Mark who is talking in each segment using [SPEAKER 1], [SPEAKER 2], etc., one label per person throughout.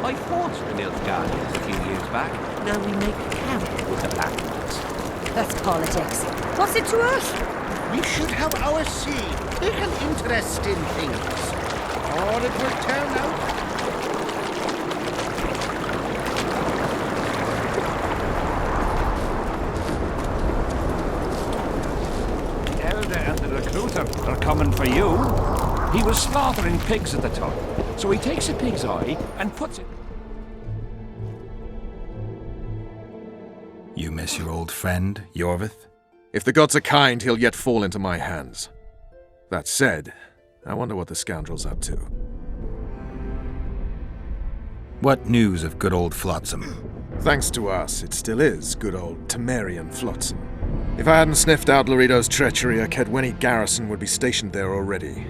[SPEAKER 1] I fought the Nilfgaardians a few years back. Now we make camp with the Black Ones.
[SPEAKER 2] That's politics. What's it to us?
[SPEAKER 3] We should have our say. Take an interest in things. Or it will turn out.
[SPEAKER 4] The Elder and the Recruiter are coming for you. He was slaughtering pigs at the time, so he takes a pig's eye and puts it...
[SPEAKER 5] You miss your old friend, Yorvith?
[SPEAKER 6] If the gods are kind, he'll yet fall into my hands. That said, I wonder what the scoundrel's up to.
[SPEAKER 5] What news of good old Flotsam?
[SPEAKER 6] Thanks to us, it still is good old Temerian Flotsam. If I hadn't sniffed out Laredo's treachery, a Kedwenny garrison would be stationed there already.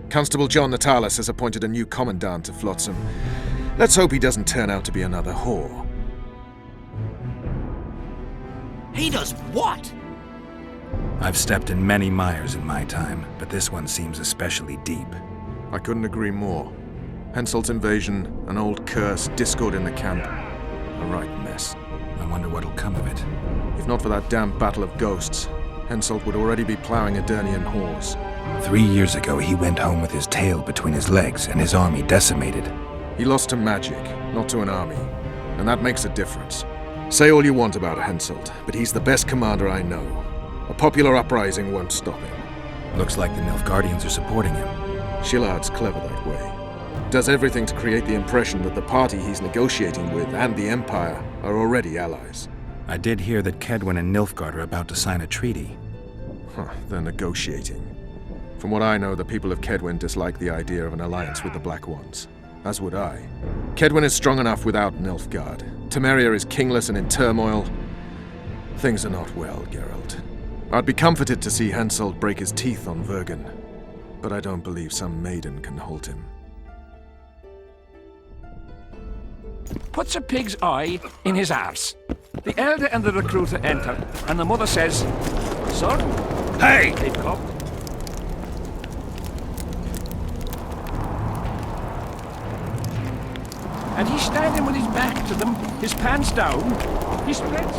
[SPEAKER 6] Constable John Natalis has appointed a new commandant to Flotsam. Let's hope he doesn't turn out to be another whore.
[SPEAKER 3] He does what?
[SPEAKER 5] I've stepped in many mires in my time, but this one seems especially deep.
[SPEAKER 6] I couldn't agree more. Henselt's invasion, an old curse, discord in the camp. A right mess.
[SPEAKER 5] I wonder what'll come of it.
[SPEAKER 6] If not for that damn battle of ghosts, Henselt would already be ploughing Edirnian whores.
[SPEAKER 5] 3 years ago, he went home with his tail between his legs and his army decimated.
[SPEAKER 6] He lost to magic, not to an army. And that makes a difference. Say all you want about Henselt, but he's the best commander I know. A popular uprising won't stop him.
[SPEAKER 5] Looks like the Nilfgaardians are supporting him.
[SPEAKER 6] Shillard's clever that way. Does everything to create the impression that the party he's negotiating with and the Empire are already allies.
[SPEAKER 5] I did hear that Kedwen and Nilfgaard are about to sign a treaty.
[SPEAKER 6] They're negotiating. From what I know, the people of Kedwen dislike the idea of an alliance with the Black Ones. As would I. Kedwen is strong enough without Nilfgaard. Temeria is kingless and in turmoil. Things are not well, Geralt. I'd be comforted to see Henselt break his teeth on Vergen, but I don't believe some maiden can halt him.
[SPEAKER 4] Puts a pig's eye in his arse. The Elder and the Recruiter enter, and the mother says, "Son,
[SPEAKER 5] Hey!
[SPEAKER 4] they've come." And he's standing with his back to them, his pants down. He spreads...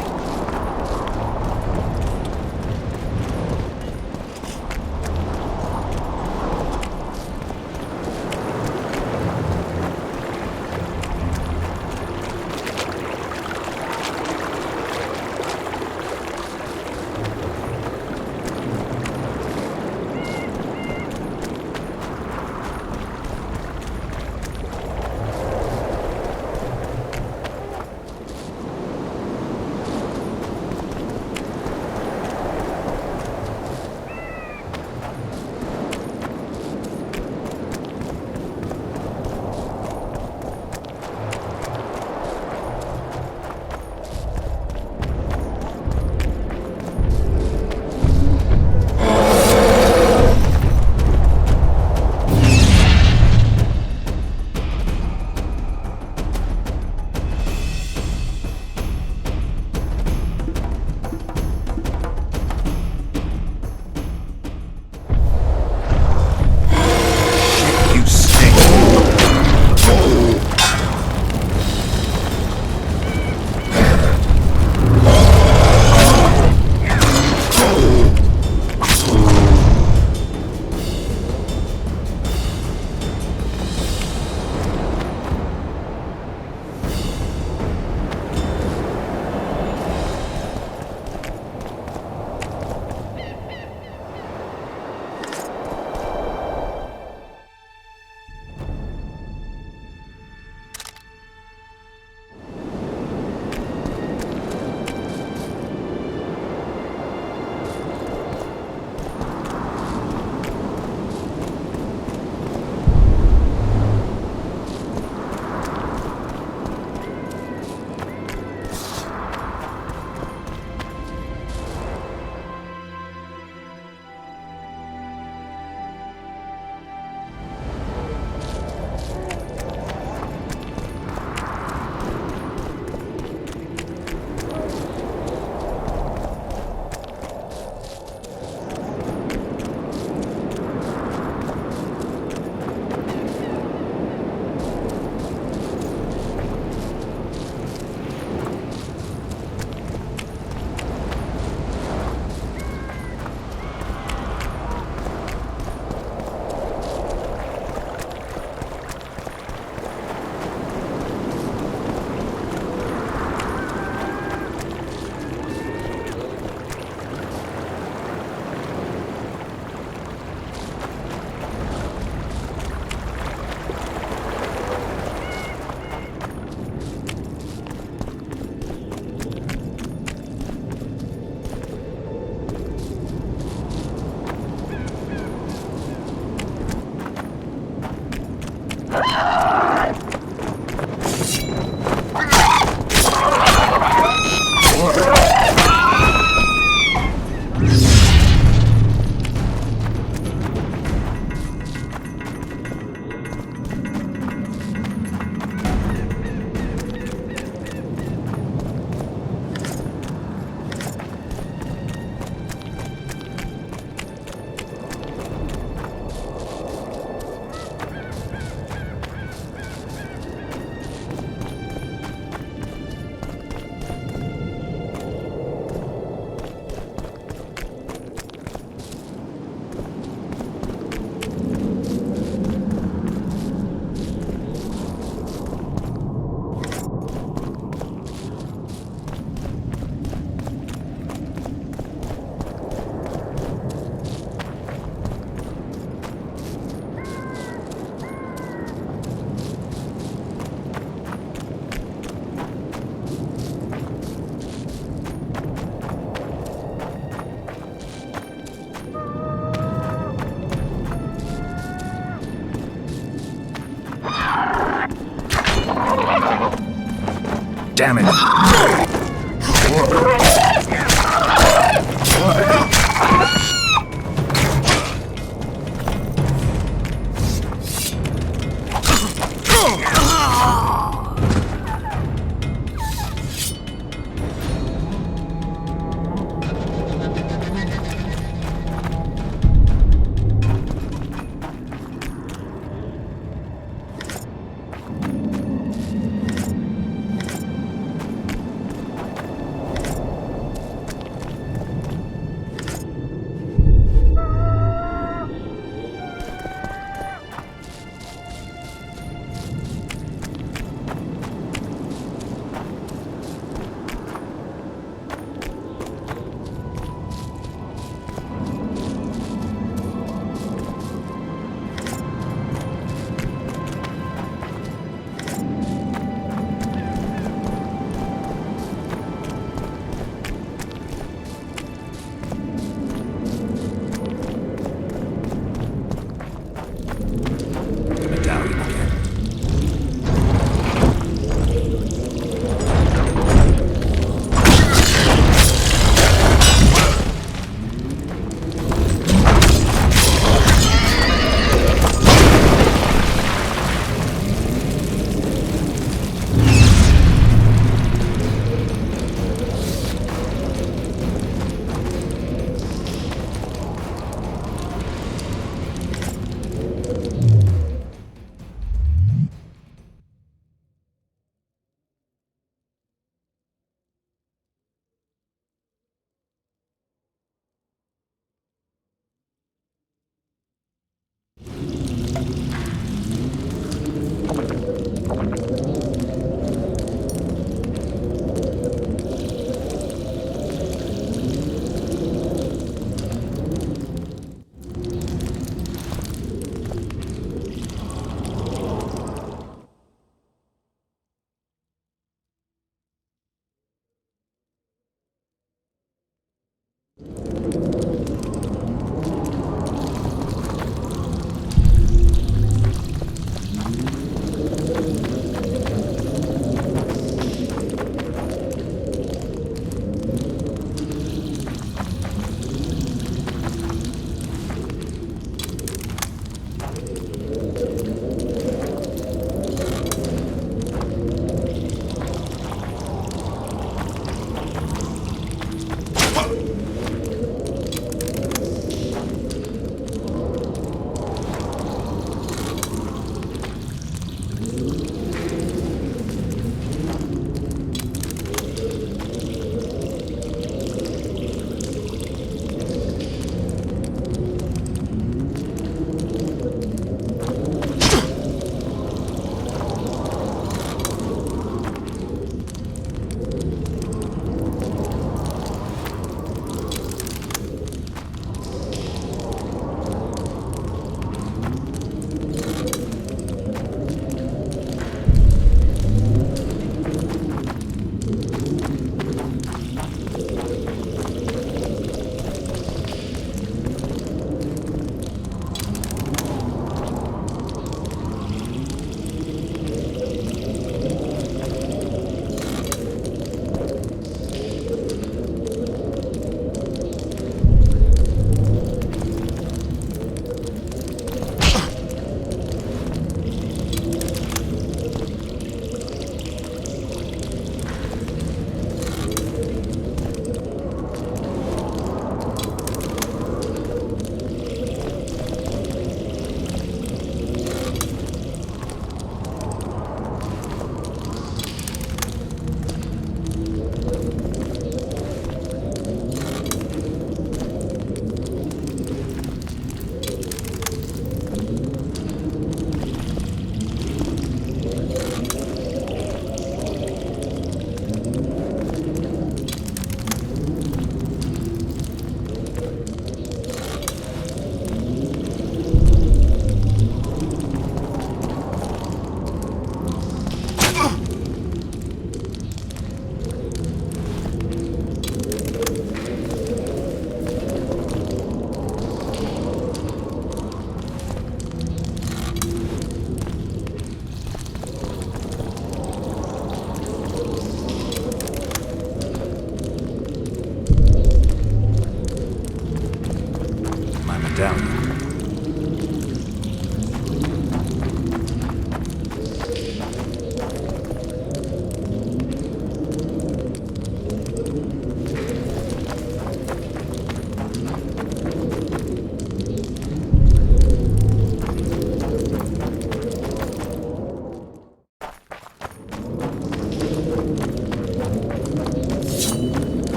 [SPEAKER 5] Damn it!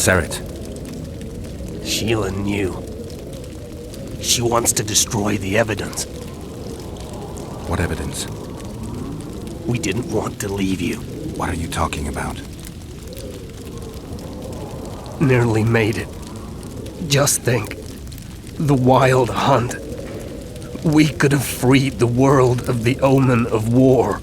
[SPEAKER 5] Serret.
[SPEAKER 7] Sheila knew. She wants to destroy the evidence.
[SPEAKER 5] What evidence?
[SPEAKER 7] We didn't want to leave you.
[SPEAKER 5] What are you talking about?
[SPEAKER 7] Nearly made it. Just think. The Wild Hunt. We could have freed the world of the omen of war.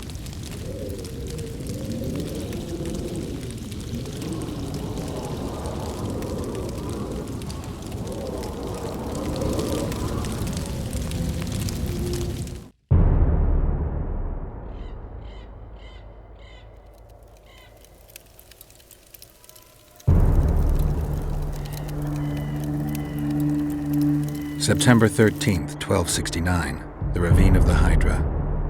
[SPEAKER 5] September 13th, 1269, the Ravine of the Hydra.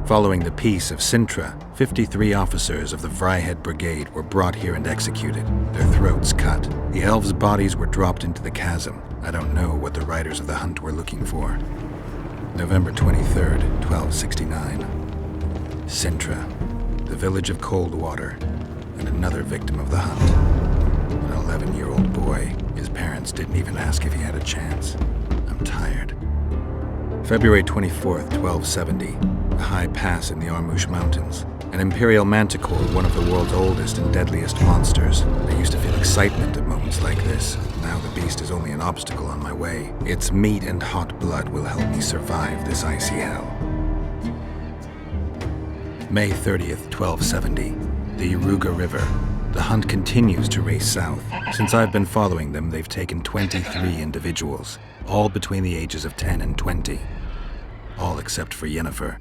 [SPEAKER 5] Following the Peace of Sintra, 53 officers of the Vryhead Brigade were brought here and executed, their throats cut. The elves' bodies were dropped into the chasm. I don't know what the riders of the hunt were looking for. November 23rd, 1269. Sintra, the village of Coldwater, and another victim of the hunt. An 11-year-old boy. His parents didn't even ask if he had a chance. I'm tired. February 24th, 1270. A high pass in the Armouche Mountains. An imperial manticore, one of the world's oldest and deadliest monsters. I used to feel excitement at moments like this. Now the beast is only an obstacle on my way. Its meat and hot blood will help me survive this icy hell. May 30th, 1270. The Iruga River. The hunt continues to race south. Since I've been following them, they've taken 23 individuals, all between the ages of 10 and 20. All except for Yennefer.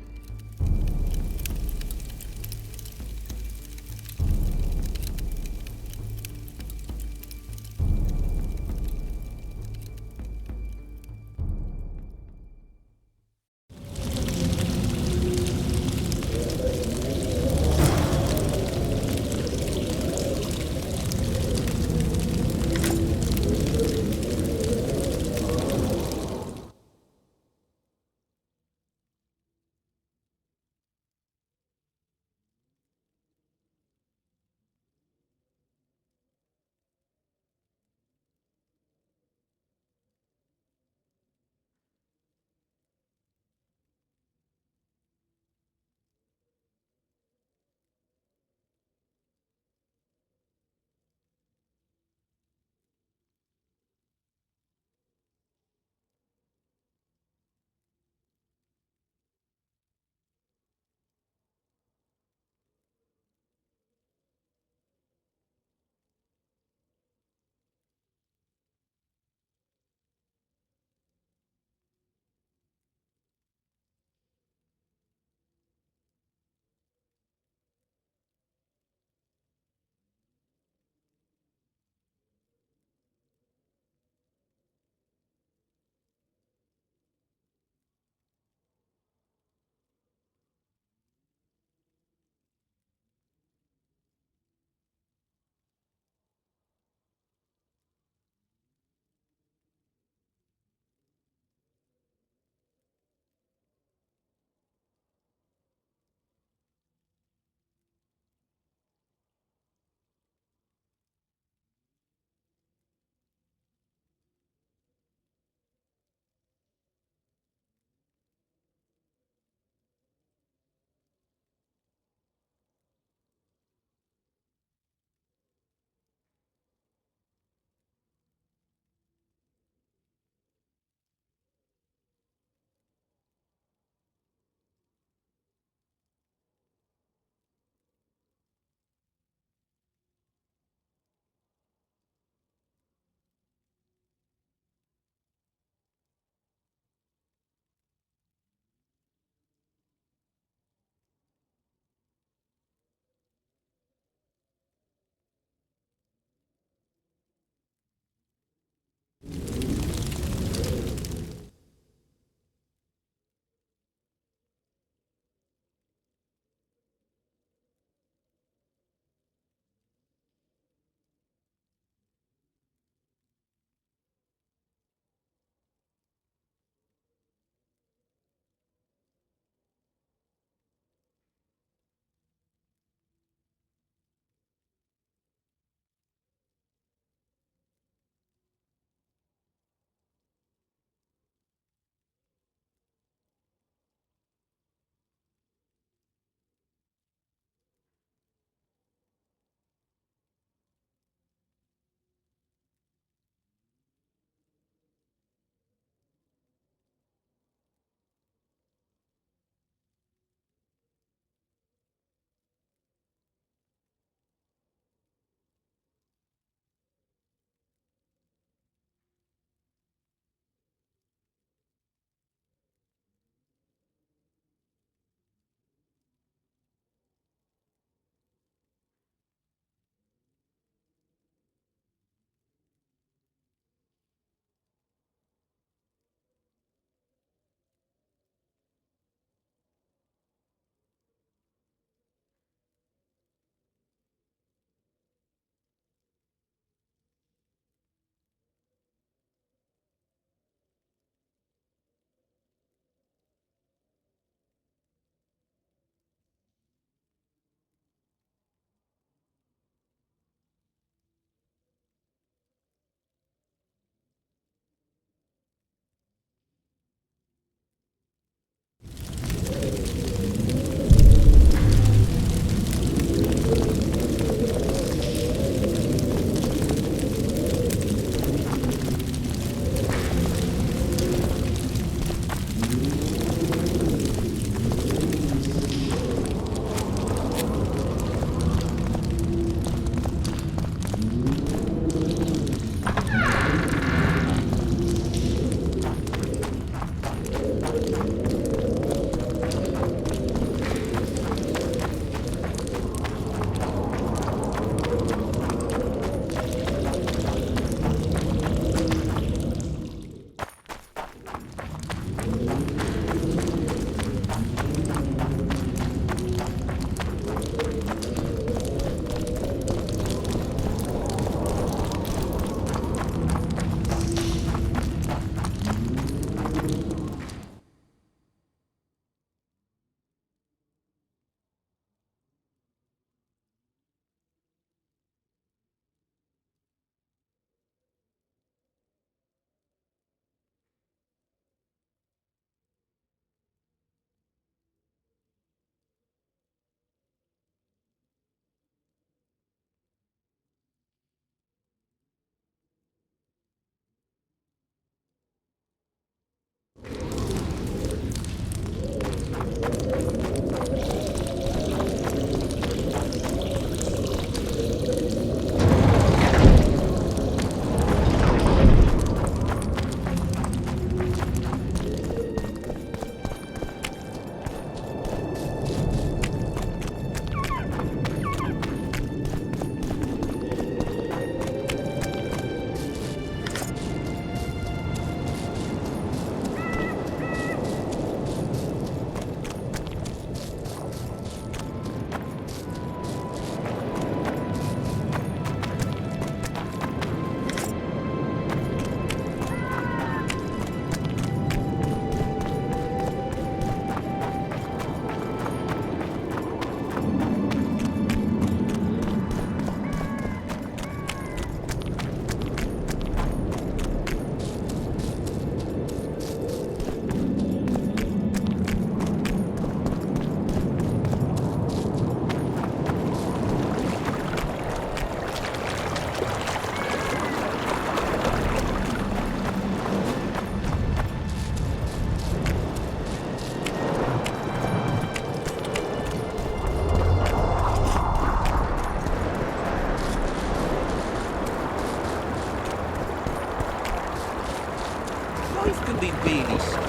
[SPEAKER 1] really sorry.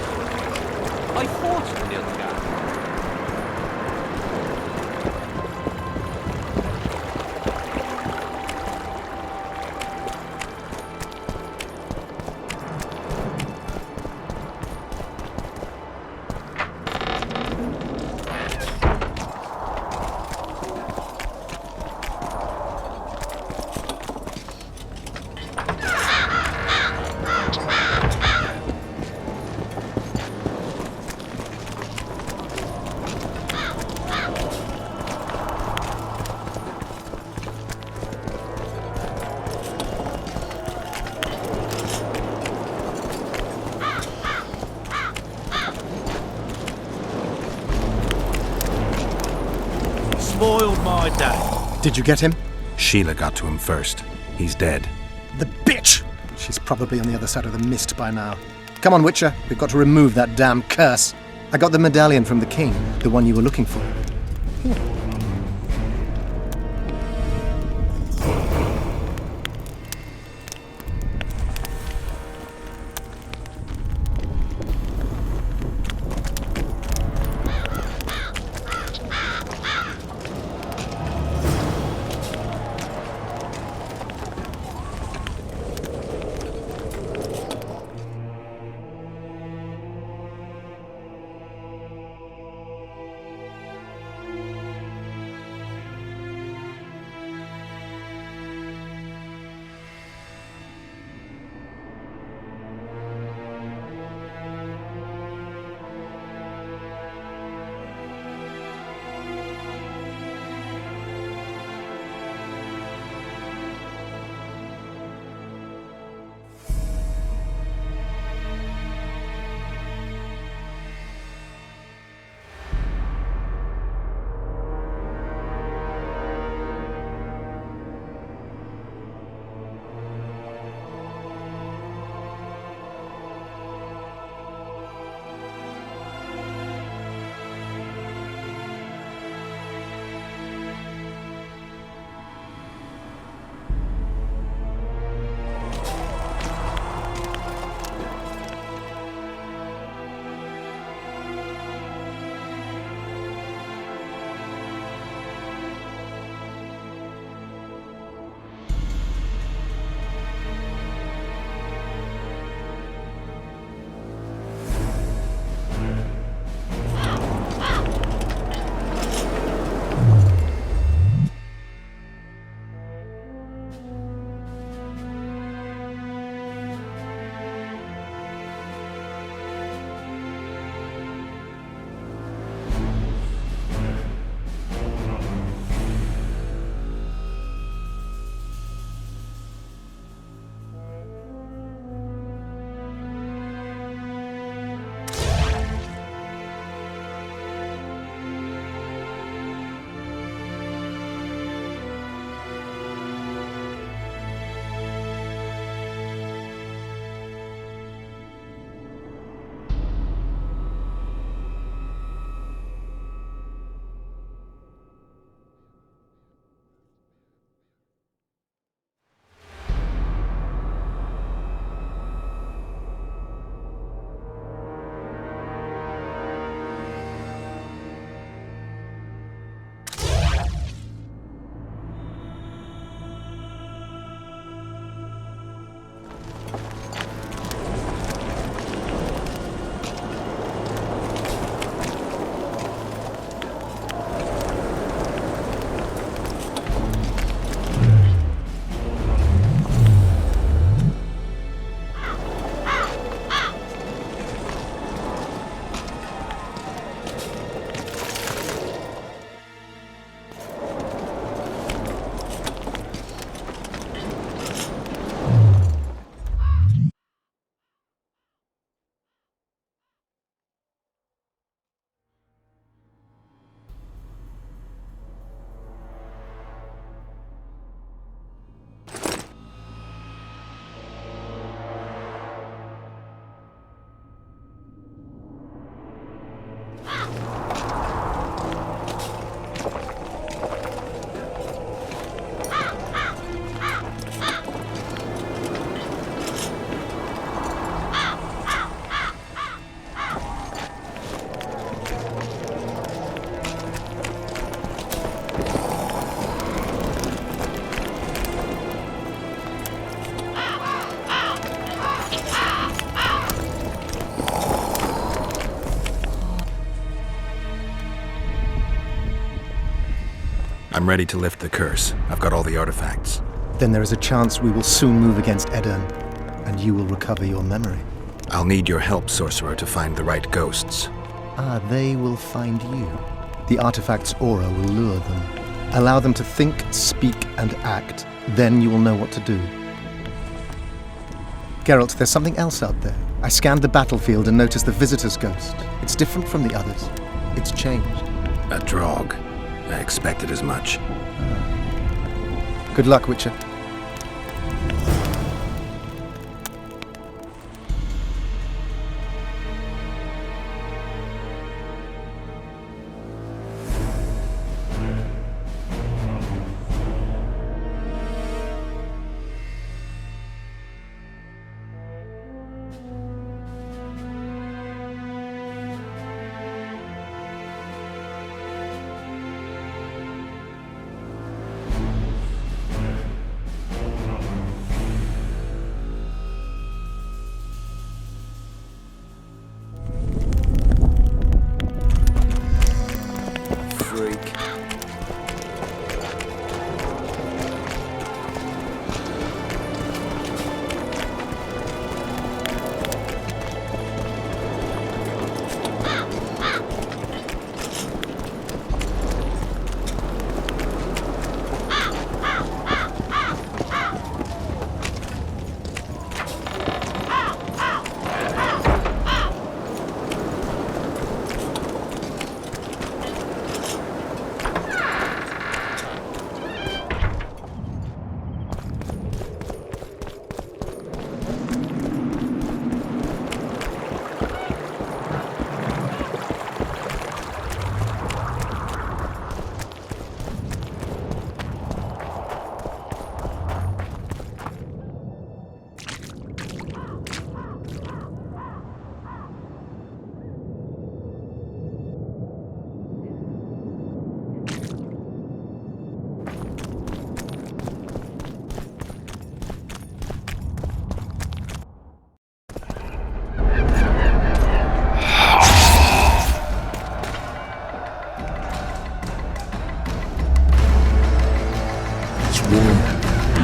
[SPEAKER 1] I fought the Nilfgaard.
[SPEAKER 3] Spoiled my day.
[SPEAKER 8] Did you get him?
[SPEAKER 5] Sheila got to him first. He's dead.
[SPEAKER 8] The bitch! She's probably on the other side of the mist by now. Come on, Witcher. We've got to remove that damn curse. I got the medallion from the king, the one you were looking for.
[SPEAKER 5] I'm ready to lift the curse. I've got all the artifacts.
[SPEAKER 8] Then there is a chance we will soon move against Edern, and you will recover your memory.
[SPEAKER 5] I'll need your help, sorcerer, to find the right ghosts.
[SPEAKER 8] Ah, they will find you. The artifact's aura will lure them. Allow them to think, speak, and act. Then you will know what to do. Geralt, there's something else out there. I scanned the battlefield and noticed the visitor's ghost. It's different from the others. It's changed.
[SPEAKER 5] A Draug. I expected as much.
[SPEAKER 8] Good luck, Witcher.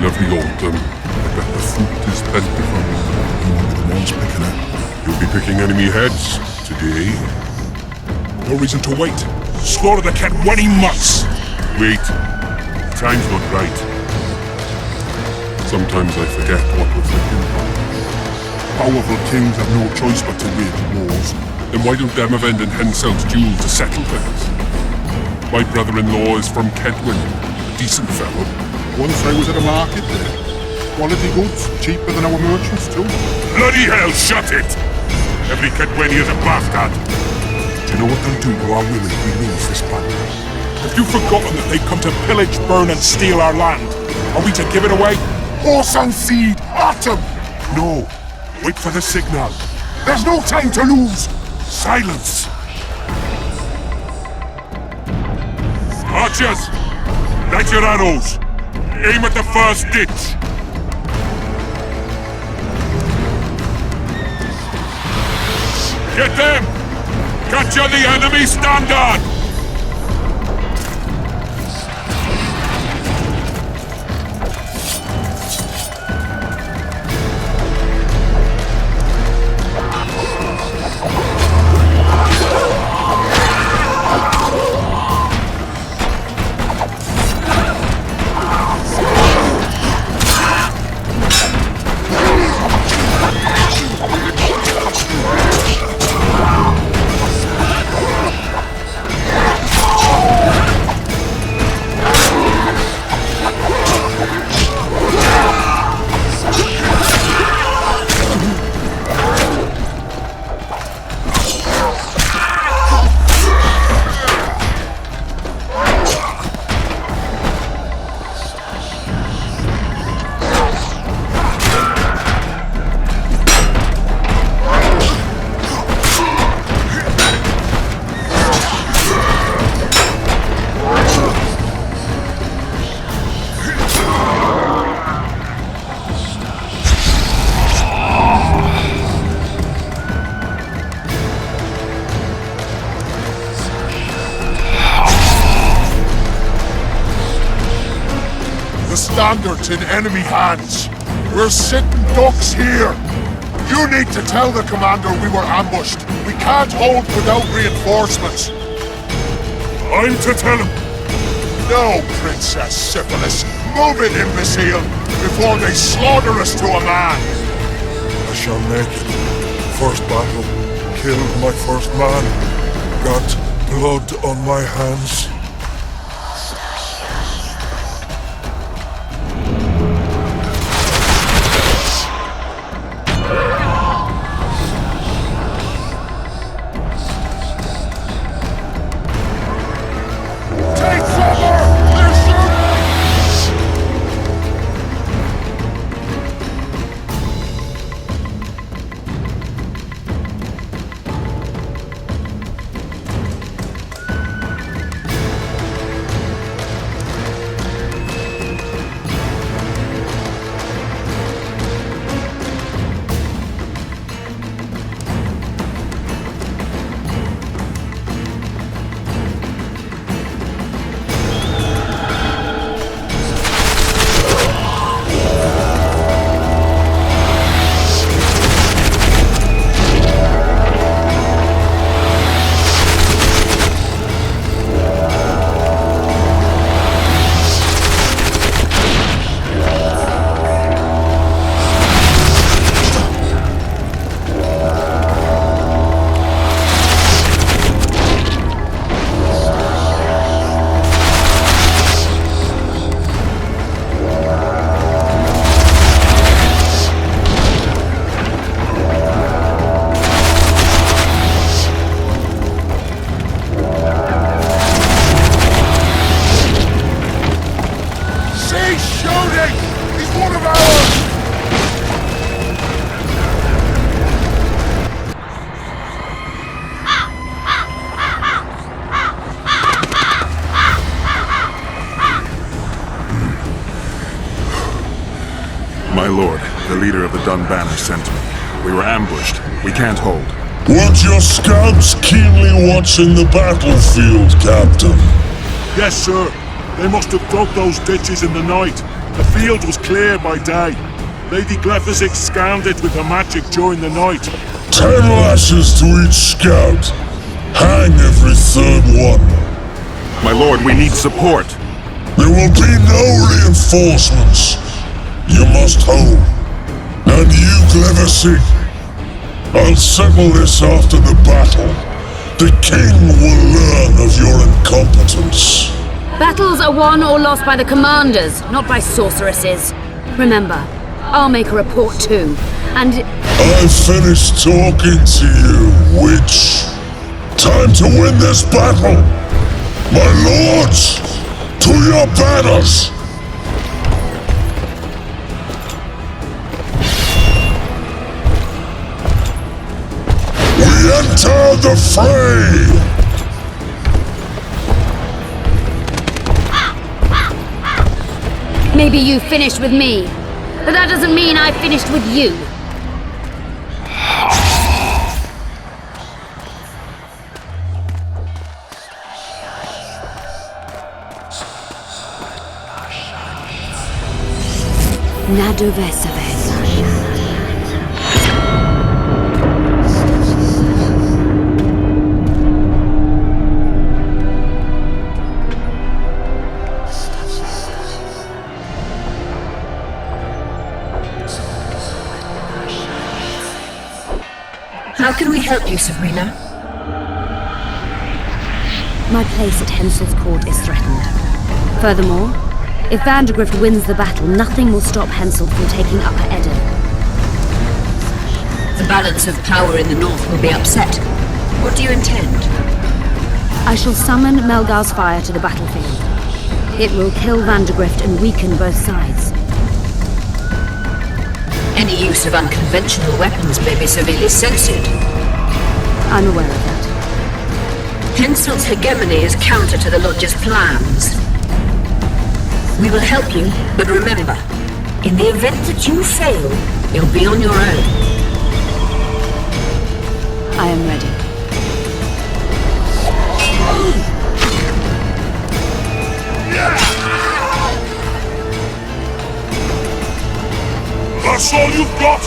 [SPEAKER 9] Every autumn, I bet the fruit is plentiful.
[SPEAKER 10] The one's picking it.
[SPEAKER 9] You'll be picking enemy heads today.
[SPEAKER 10] No reason to wait. Slaughter the cat when he must.
[SPEAKER 9] Wait. The time's not right. Sometimes I forget what we're thinking.
[SPEAKER 10] Powerful kings have no choice but to wage wars.
[SPEAKER 9] Then why don't Demavend and Henselt's duel to settle things? My brother-in-law is from Kedwin, a decent fellow.
[SPEAKER 10] Once I was at a market there. Quality goods, cheaper than our merchants too.
[SPEAKER 9] Bloody hell, shut it! Every Kedwini is a bastard!
[SPEAKER 10] Do you know what they'll do to our women if we lose this battle? Have you forgotten that they come to pillage, burn and steal our land? Are we to give it away? Horse and feed, at them! No, wait for the signal. There's no time to lose! Silence!
[SPEAKER 9] Archers! Light your arrows! Aim at the first ditch! Get them! Capture the enemy standard!
[SPEAKER 10] The standard's in enemy hands. We're sitting ducks here. You need to tell the commander we were ambushed. We can't hold without reinforcements. I'm to tell him. No, Princess Syphilis. Move it, imbecile, before they slaughter us to a man. I shall make it. First battle. Killed my first man. Got blood on my hands.
[SPEAKER 9] My lord, the leader of the Dun Banner sent me. We were ambushed. We can't hold.
[SPEAKER 10] Weren't your scouts keenly watching the battlefield, Captain?
[SPEAKER 9] Yes, sir. They must have dug those ditches in the night. The field was clear by day. Lady Glephisic scanned it with her magic during the night.
[SPEAKER 10] 10 lashes to each scout. Hang every third one.
[SPEAKER 9] My lord, we need support.
[SPEAKER 10] There will be no reinforcements. You must hold. And you, Glephisic, I'll settle this after the battle. The king will learn of your incompetence.
[SPEAKER 2] Battles are won or lost by the commanders, not by sorceresses. Remember, I'll make a report too, and...
[SPEAKER 10] I've finished talking to you, witch. Time to win this battle. My lords, to your banners! We enter the fray!
[SPEAKER 2] Maybe you finished with me, but that doesn't mean I finished with you. Nadovesavez.
[SPEAKER 11] How can we help you, Sabrina?
[SPEAKER 2] My place at Hensel's court is threatened. Furthermore, if Vandergrift wins the battle, nothing will stop Hensel from taking Upper Eden.
[SPEAKER 11] The balance of power in the north will be upset. What do you intend?
[SPEAKER 2] I shall summon Melgar's fire to the battlefield. It will kill Vandergrift and weaken both sides.
[SPEAKER 11] Any use of unconventional weapons may be severely censored.
[SPEAKER 2] I'm aware of that.
[SPEAKER 11] Hensel's hegemony is counter to the Lodge's plans. We will help you, but remember, in the event that you fail, you'll be on your own.
[SPEAKER 2] I am ready.
[SPEAKER 9] That's all you've got?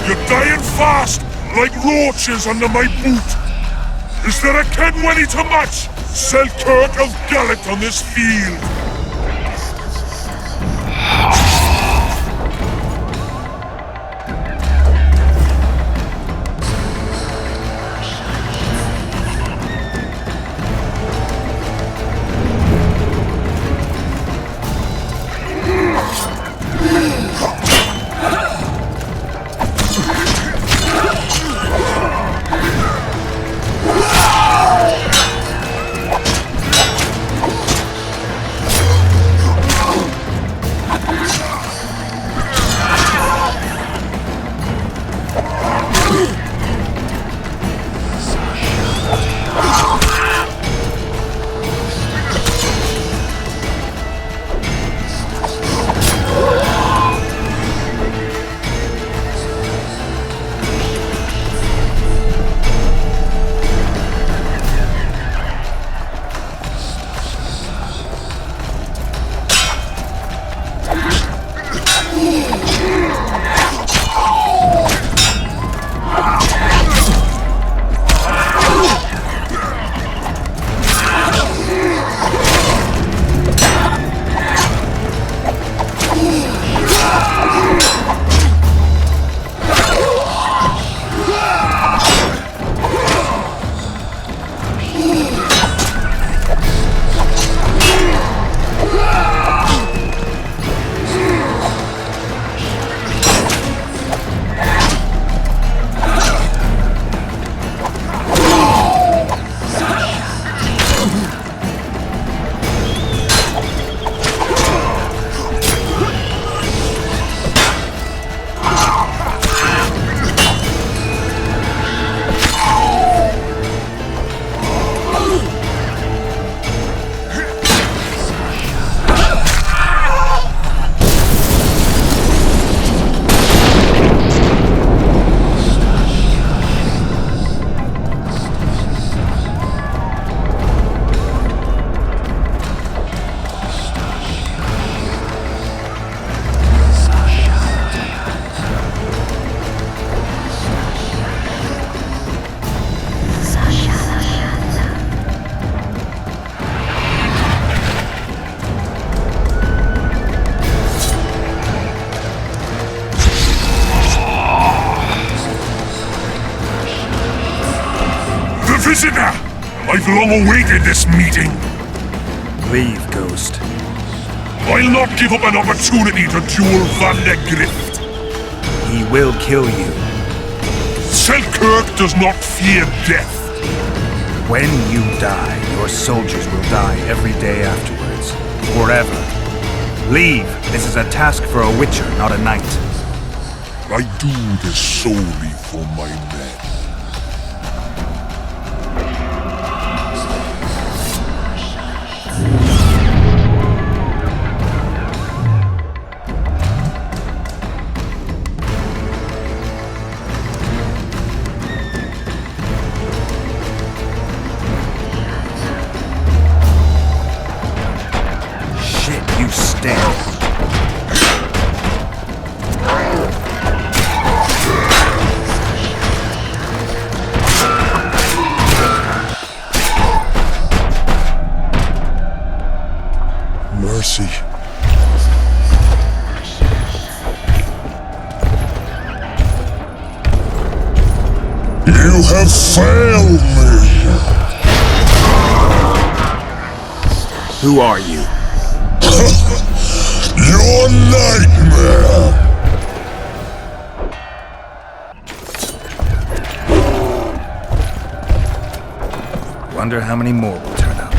[SPEAKER 9] You're dying fast, like roaches under my boot. Is there a Kenwenny to match Selkirk of Gallet on this field? Visitor! I've long awaited this meeting.
[SPEAKER 5] Leave, Ghost.
[SPEAKER 9] I'll not give up an opportunity to duel Van der Grift.
[SPEAKER 5] He will kill you.
[SPEAKER 9] Selkirk does not fear death.
[SPEAKER 5] When you die, your soldiers will die every day afterwards. Forever. Leave. This is a task for a witcher, not a knight.
[SPEAKER 9] I do this solely for my men.
[SPEAKER 5] You stand.
[SPEAKER 9] Mercy. You have failed me.
[SPEAKER 5] Who are you?
[SPEAKER 9] Your nightmare!
[SPEAKER 5] Wonder how many more will turn up.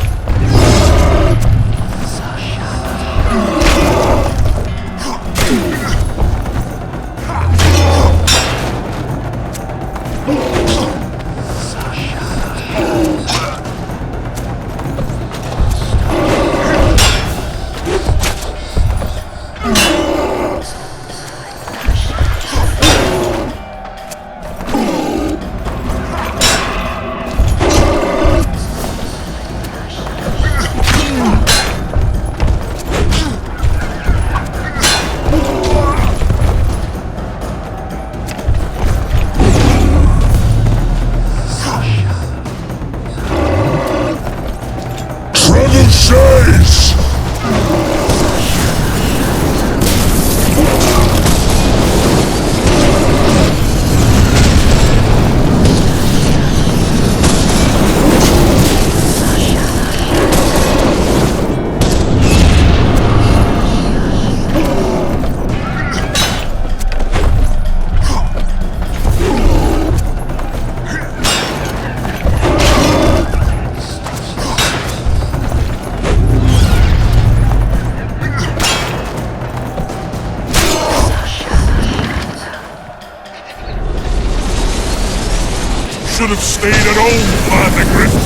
[SPEAKER 9] should have stayed at home, Vandergrift.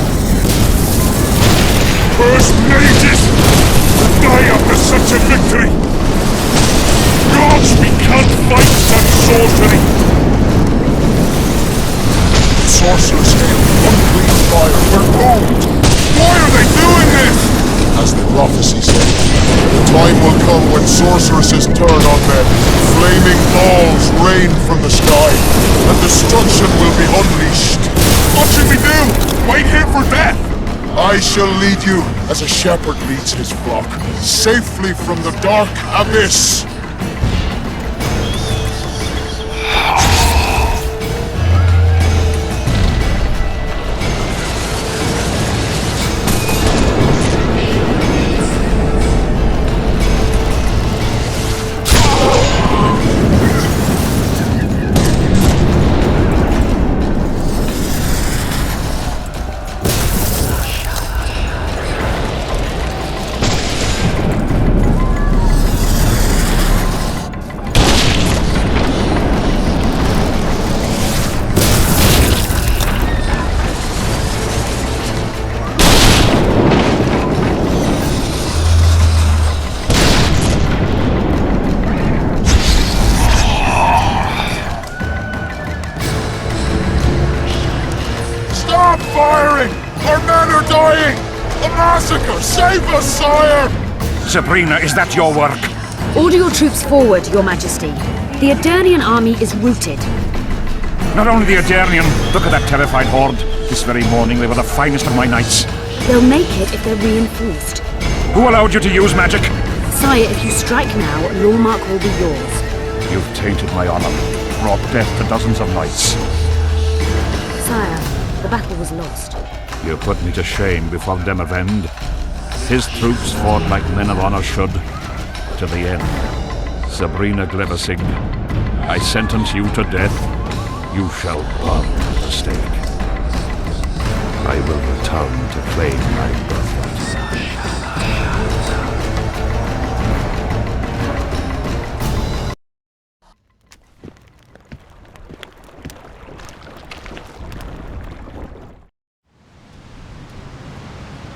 [SPEAKER 9] Cursed mages! Die after such a victory! Gods, we can't fight such sorcery!
[SPEAKER 10] Sorcerer's Hail, unclean fire, we're doomed!
[SPEAKER 9] Why are they doing this?
[SPEAKER 10] As the prophecy said, the time will come when sorceresses turn on men. Flaming balls rain from the sky, and destruction will be unleashed.
[SPEAKER 9] What should we do? Wait here for death?
[SPEAKER 10] I shall lead you as a shepherd leads his flock, safely from the dark abyss.
[SPEAKER 9] Stop firing! Our men are dying! A massacre! Save us, sire!
[SPEAKER 4] Sabrina, is that your work?
[SPEAKER 2] Order your troops forward, Your Majesty. The Adernian army is routed.
[SPEAKER 4] Not only the Adernian, look at that terrified horde. This very morning they were the finest of my knights.
[SPEAKER 2] They'll make it if they're reinforced.
[SPEAKER 4] Who allowed you to use magic?
[SPEAKER 2] Sire, if you strike now, Lawmark will be yours.
[SPEAKER 4] You've tainted my honor, brought death to dozens of knights.
[SPEAKER 2] Sire, the battle was lost.
[SPEAKER 4] You put me to shame before Demavend. His troops fought like men of honor should, to the end. Sabrina Gleversig, I sentence you to death. You shall burn at the stake. I will return to claim my birthright.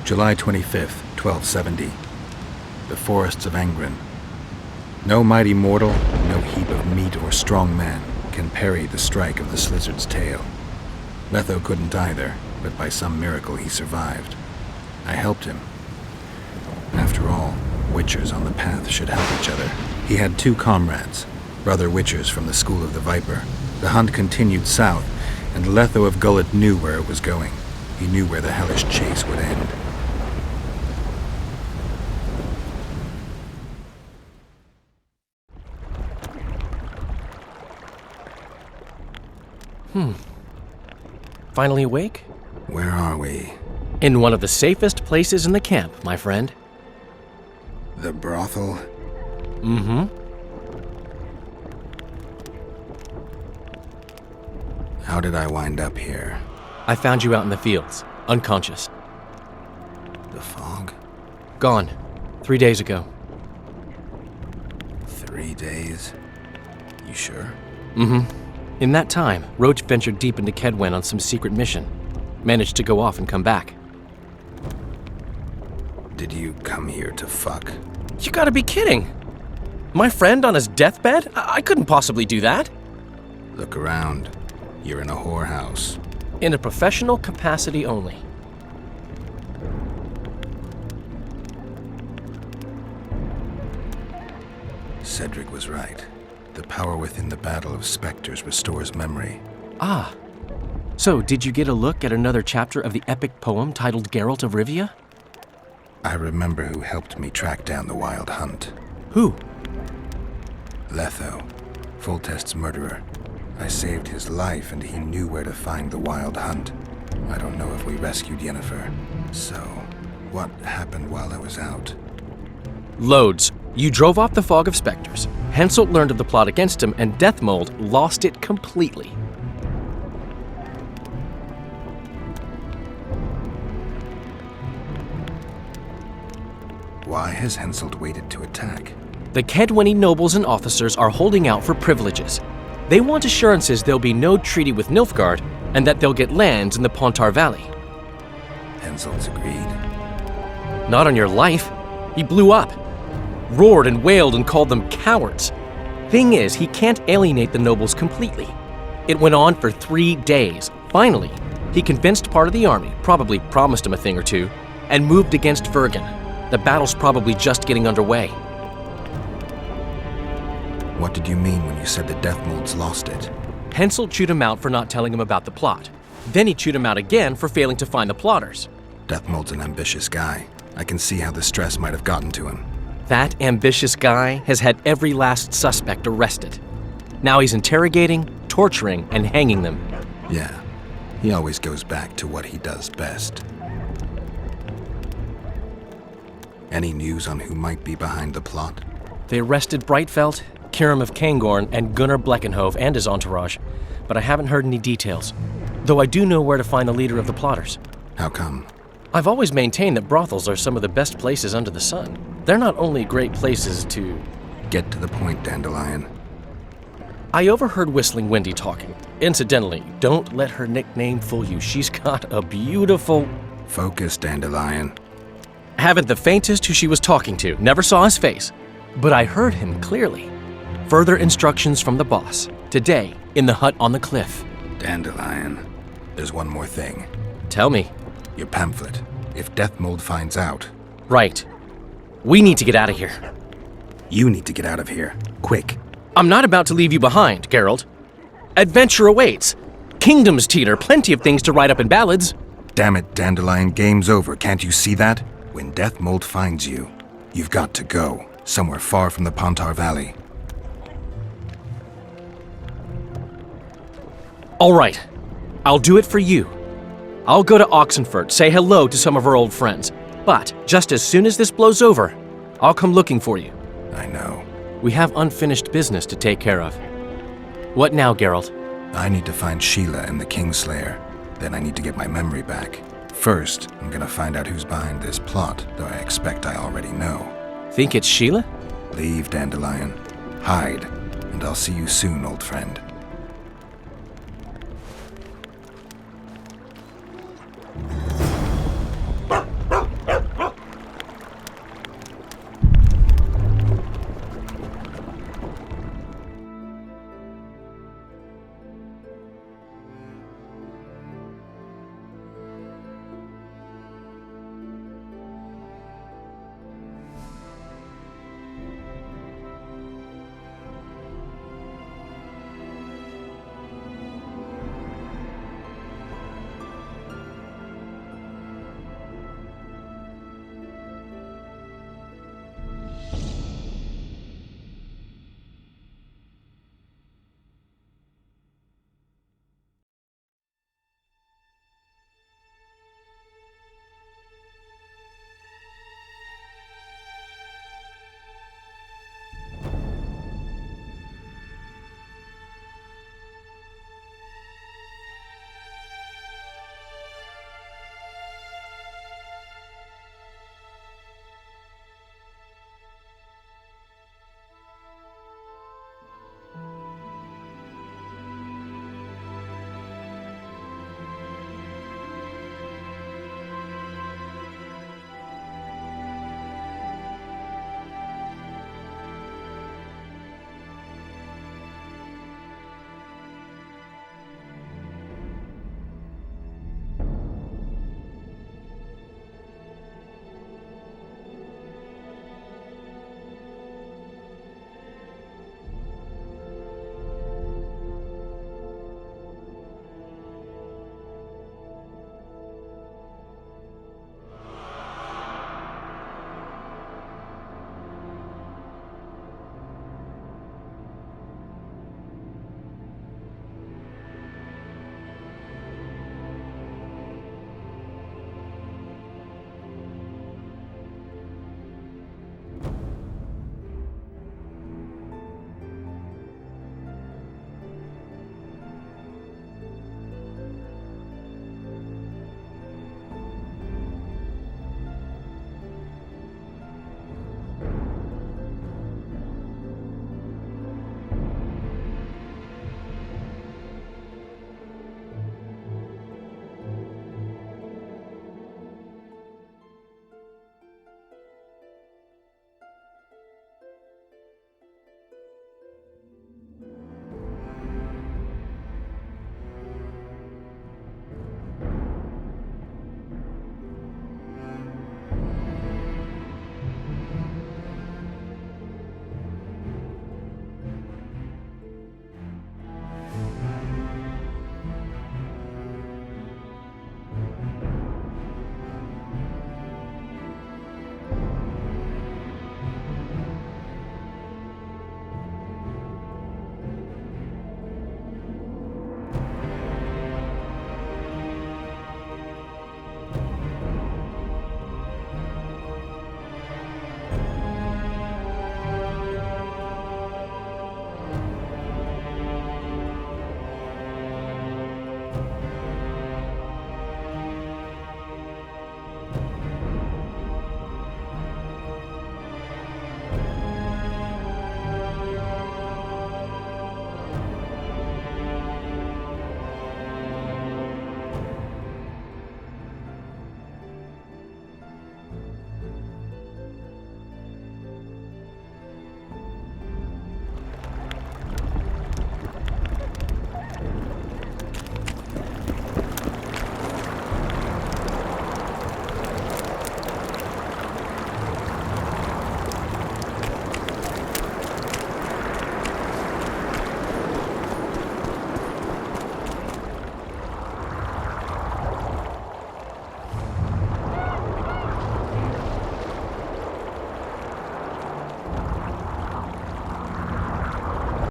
[SPEAKER 5] July 25th, 1270. The forests of Angren. No mighty mortal, no heap of meat or strong man can parry the strike of the Slizzard's tail. Letho couldn't either, but by some miracle he survived. I helped him. After all, Witchers on the path should help each other. He had two comrades, brother Witchers from the School of the Viper. The hunt continued south, and Letho of Gullet knew where it was going. He knew where the hellish chase would end.
[SPEAKER 12] Finally awake?
[SPEAKER 5] Where are we?
[SPEAKER 12] In one of the safest places in the camp, my friend.
[SPEAKER 5] The brothel?
[SPEAKER 12] Mm-hmm.
[SPEAKER 5] How did I wind up here?
[SPEAKER 12] I found you out in the fields, unconscious.
[SPEAKER 5] The fog?
[SPEAKER 12] Gone. 3 days ago.
[SPEAKER 5] 3 days? You sure?
[SPEAKER 12] Mm-hmm. In that time, Roach ventured deep into Kedwen on some secret mission. Managed to go off and come back.
[SPEAKER 5] Did you come here to fuck?
[SPEAKER 12] You gotta be kidding! My friend on his deathbed? I couldn't possibly do that.
[SPEAKER 5] Look around. You're in a whorehouse.
[SPEAKER 12] In a professional capacity only.
[SPEAKER 5] Cedric was right. The power within the Battle of Spectres restores memory.
[SPEAKER 12] Ah. So, did you get a look at another chapter of the epic poem titled Geralt of Rivia?
[SPEAKER 5] I remember who helped me track down the Wild Hunt.
[SPEAKER 12] Who?
[SPEAKER 5] Letho, Foltest's murderer. I saved his life and he knew where to find the Wild Hunt. I don't know if we rescued Yennefer. So, what happened while I was out?
[SPEAKER 12] Loads. You drove off the Fog of Spectres. Henselt learned of the plot against him, and Deathmold lost it completely.
[SPEAKER 5] Why has Henselt waited to attack?
[SPEAKER 12] The Kedweni nobles and officers are holding out for privileges. They want assurances there'll be no treaty with Nilfgaard, and that they'll get lands in the Pontar Valley.
[SPEAKER 5] Hensel's agreed.
[SPEAKER 12] Not on your life. He blew up, roared and wailed and called them cowards. Thing is, he can't alienate the nobles completely. It went on for 3 days. Finally, he convinced part of the army, probably promised him a thing or two, and moved against Vergen. The battle's probably just getting underway.
[SPEAKER 5] What did you mean when you said the Deathmold's lost it?
[SPEAKER 12] Hensel chewed him out for not telling him about the plot. Then he chewed him out again for failing to find the plotters.
[SPEAKER 5] Deathmold's an ambitious guy. I can see how the stress might have gotten to him.
[SPEAKER 12] That ambitious guy has had every last suspect arrested. Now he's interrogating, torturing, and hanging them.
[SPEAKER 5] Yeah, he always goes back to what he does best. Any news on who might be behind the plot?
[SPEAKER 12] They arrested Breitfeld, Kirim of Kangorn, and Gunnar Bleckenhove and his entourage, but I haven't heard any details. Though I do know where to find the leader of the plotters.
[SPEAKER 5] How come?
[SPEAKER 12] I've always maintained that brothels are some of the best places under the sun. They're not only great places to...
[SPEAKER 5] Get to the point, Dandelion.
[SPEAKER 12] I overheard Whistling Wendy talking. Incidentally, don't let her nickname fool you. She's got a beautiful...
[SPEAKER 5] Focus, Dandelion.
[SPEAKER 12] Haven't the faintest who she was talking to. Never saw his face. But I heard him clearly. Further instructions from the boss. Today, in the hut on the cliff.
[SPEAKER 5] Dandelion. There's one more thing.
[SPEAKER 12] Tell me.
[SPEAKER 5] Your pamphlet. If Deathmold finds out...
[SPEAKER 12] Right. We need to get out of here.
[SPEAKER 5] You need to get out of here. Quick.
[SPEAKER 12] I'm not about to leave you behind, Geralt. Adventure awaits. Kingdoms teeter, plenty of things to write up in ballads.
[SPEAKER 5] Damn it, Dandelion, game's over. Can't you see that? When Deathmold finds you, you've got to go. Somewhere far from the Pontar Valley.
[SPEAKER 12] All right. I'll do it for you. I'll go to Oxenfurt, say hello to some of our old friends. But just as soon as this blows over, I'll come looking for you.
[SPEAKER 5] I know.
[SPEAKER 12] We have unfinished business to take care of. What now, Geralt?
[SPEAKER 5] I need to find Sheila and the Kingslayer. Then I need to get my memory back. First, I'm gonna find out who's behind this plot, though I expect I already know.
[SPEAKER 12] Think it's Sheila?
[SPEAKER 5] Leave, Dandelion. Hide, and I'll see you soon, old friend.